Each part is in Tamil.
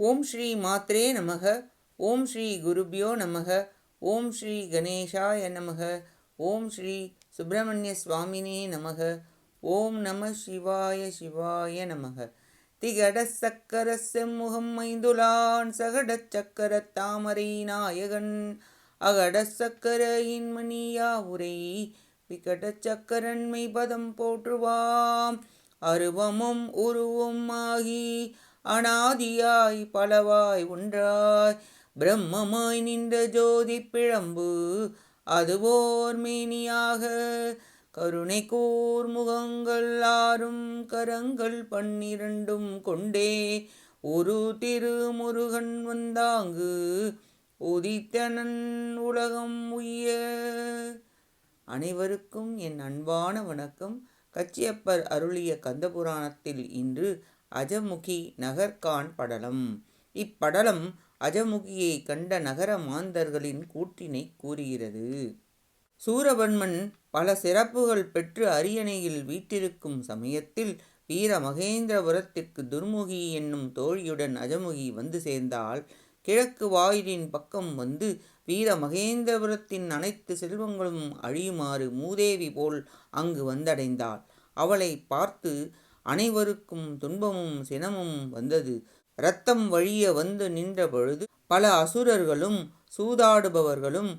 ஓம் ஸ்ரீ மாத்ரே நமக. ஓம் ஸ்ரீ குருபியோ நமக. ஓம் ஸ்ரீ கணேஷாய நமக. ஓம் ஸ்ரீ சுப்பிரமணிய சுவாமினே நமக. ஓம் நம சிவாய சிவாய நமக. திகட சக்கர செம்முகம் மைந்துலான் சகட சக்கர தாமரை நாயகன் அகட சக்கர இன்மணியா உரை விகட சக்கரன்மை பதம் போற்றுவாம். அருவமும் உருவும் ஆகி அனாதியாய் பலவாய் ஒன்றாய் பிரம்மமாய் நின்ற ஜோதி பிழம்பு அதுவோர் மேனியாக கருணை கூர் முகங்கள் ஆறும் கரங்கள் 12 கொண்டே ஒரு திருமுருகன் வந்தாங்கு உதித்தனன் உலகம் உய்ய. அனைவருக்கும் என் அன்பான வணக்கம். கச்சியப்பர் அருளிய கந்தபுராணத்தில் இன்று அஜமுகி நகர்கான் படலம். இப்படலம் அஜமுகியை கண்ட நகர மாந்தர்களின் கூற்றினை கூறுகிறது. சூரபன்மன் பல சிறப்புகள் பெற்று அரியணையில் வீற்றிருக்கும் சமயத்தில் வீர மகேந்திரபுரத்திற்கு துர்முகி என்னும் தோழியுடன் அஜமுகி வந்து சேர்ந்தால் கிழக்கு வாயிலின் பக்கம் வந்து வீர மகேந்திரபுரத்தின் அனைத்து செல்வங்களும் அழியுமாறு மூதேவி போல் அங்கு வந்தடைந்தாள். அவளை பார்த்து அனைவருக்கும் துன்பமும் சினமும் வந்தது. இரத்தம் வழிய வந்து நின்ற பொழுது பல அசுரர்களும் சூதாடுபவர்களும்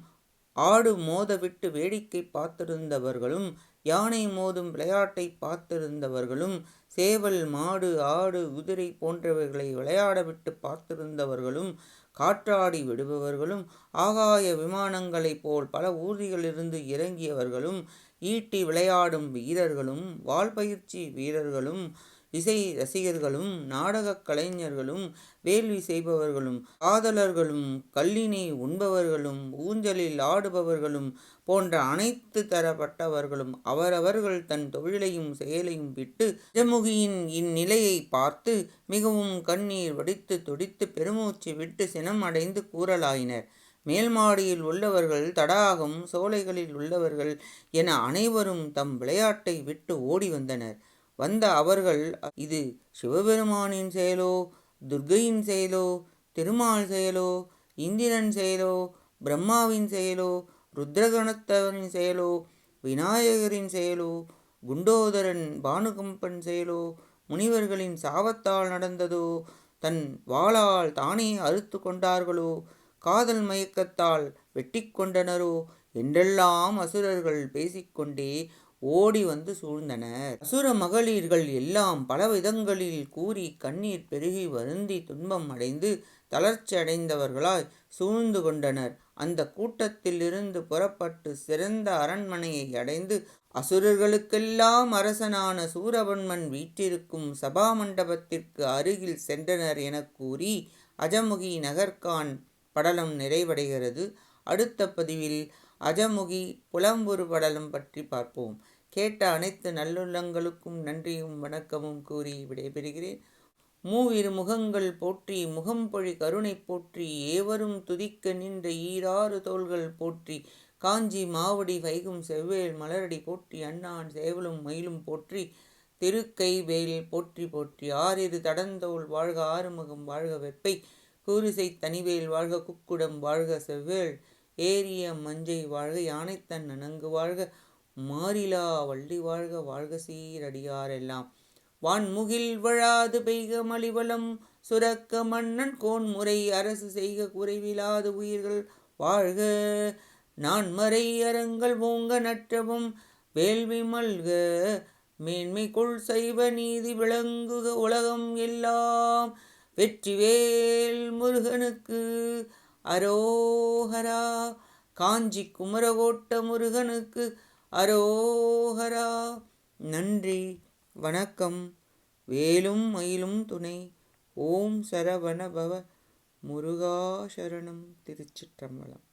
ஆடு மோதவிட்டு வேடிக்கை பார்த்திருந்தவர்களும் யானை மோதும் விளையாட்டை பார்த்திருந்தவர்களும் சேவல் மாடு ஆடு குதிரை போன்றவைகளை விளையாட விட்டு பார்த்திருந்தவர்களும் காற்றாடி விடுபவர்களும் ஆகாய விமானங்களைப் போல் பல ஊர்திகளிலிருந்து இறங்கியவர்களும் ஈட்டி விளையாடும் வீரர்களும் வாள்பயிற்சி வீரர்களும் இசை ரசிகர்களும் நாடகக் கலைஞர்களும் வேள்வி செய்பவர்களும் காதலர்களும் கல்லினை உண்பவர்களும் ஊஞ்சலில் ஆடுபவர்களும் போன்ற அனைத்து தரப்பட்டவர்களும் அவரவர்கள் தன் தொழிலையும் செயலையும் விட்டு அஜமுகியின் இந்நிலையை பார்த்து மிகவும் கண்ணீர் வடித்து துடித்து பெருமூச்சு விட்டு சினம் அடைந்து கூறலாயினர். மேல் மாடியில் உள்ளவர்கள் தடாகம் சோலைகளில் உள்ளவர்கள் என அனைவரும் தம் விளையாட்டை விட்டு ஓடி வந்தனர். வந்த அவர்கள் இது சிவபெருமானின் செயலோ துர்க்கையின் செயலோ திருமால் செயலோ இந்திரன் செயலோ பிரம்மாவின் செயலோ ருத்ரகணத்தவரின் செயலோ விநாயகரின் செயலோ குண்டோதரன் பானுகம்பன் செயலோ முனிவர்களின் சாபத்தால் நடந்ததோ தன் வாளால் தானே அறுத்து கொண்டார்களோ காதல் மயக்கத்தால் வெட்டி கொண்டனரோ என்றெல்லாம் அசுரர்கள் பேசிக்கொண்டே ஓடி வந்து சூழ்ந்தனர். அசுர மகளிர்கள் எல்லாம் பல விதங்களில் கூறி கண்ணீர் பெருகி வருந்தி துன்பம் அடைந்து தளர்ச்சி அடைந்தவர்களாய் சூழ்ந்து கொண்டனர். அந்த கூட்டத்திலிருந்து புறப்பட்டு சிறந்த அரண்மனையை அடைந்து அசுரர்களுக்கெல்லாம் அரசனான சூரபன்மன் வீற்றிருக்கும் சபா மண்டபத்திற்கு அருகில் சென்றனர் என கூறி அஜமுகி நகர்கான் படலம் நிறைவடைகிறது. அடுத்த பதிவில் அஜமுகி புலம்புரு படலம் பற்றி பார்ப்போம். கேட்ட அனைத்து நல்லுள்ளங்களுக்கும் நன்றியும் வணக்கமும் கூறி விடைபெறுகிறேன். மூவிரு முகங்கள் போற்றி முகம்பொழி கருணை போற்றி ஏவரும் துதிக்க நின்ற ஈராறு தோள்கள் போற்றி காஞ்சி மாவடி வைகும் செவ்வேல் மலரடி போற்றி அண்ணான் சேவலும் மயிலும் போற்றி திருக்கை வேல் போற்றி போற்றி ஆறிரு தடந்தோள் வாழ்க ஆறுமுகம் வாழ்க வெப்பை கூரிசை தனிவேல் வாழ்க குக்குடம் வாழ்க செவ்வேள் ஏரிய மஞ்சை வாழ்க யானைத்தன் அணங்கு வாழ்க மாறிலா வள்ளி வாழ்க வாழ்க சீரடியாரெல்லாம் வான்முகில் வழாது பெய்க மலிவளம் சுரக்க மன்னன் கோன்முறை அரசு செய்க குறைவிலாது உயிர்கள் வாழ்க நான்மறை அறங்கள் ஓங்க நற்றவும் வேள்வி மல்க மேன்மை கொள் சைவ நீதி விளங்குக உலகம் எல்லாம் வெற்றிவேல் முருகனுக்கு அரோஹரா. காஞ்சி குமரகோட்ட முருகனுக்கு அரோஹரா. நன்றி வணக்கம். வேலும் மயிலும் துணை. ஓம் சரவணபவ முருகா சரணம். திருச்சிற்றம்பலம்.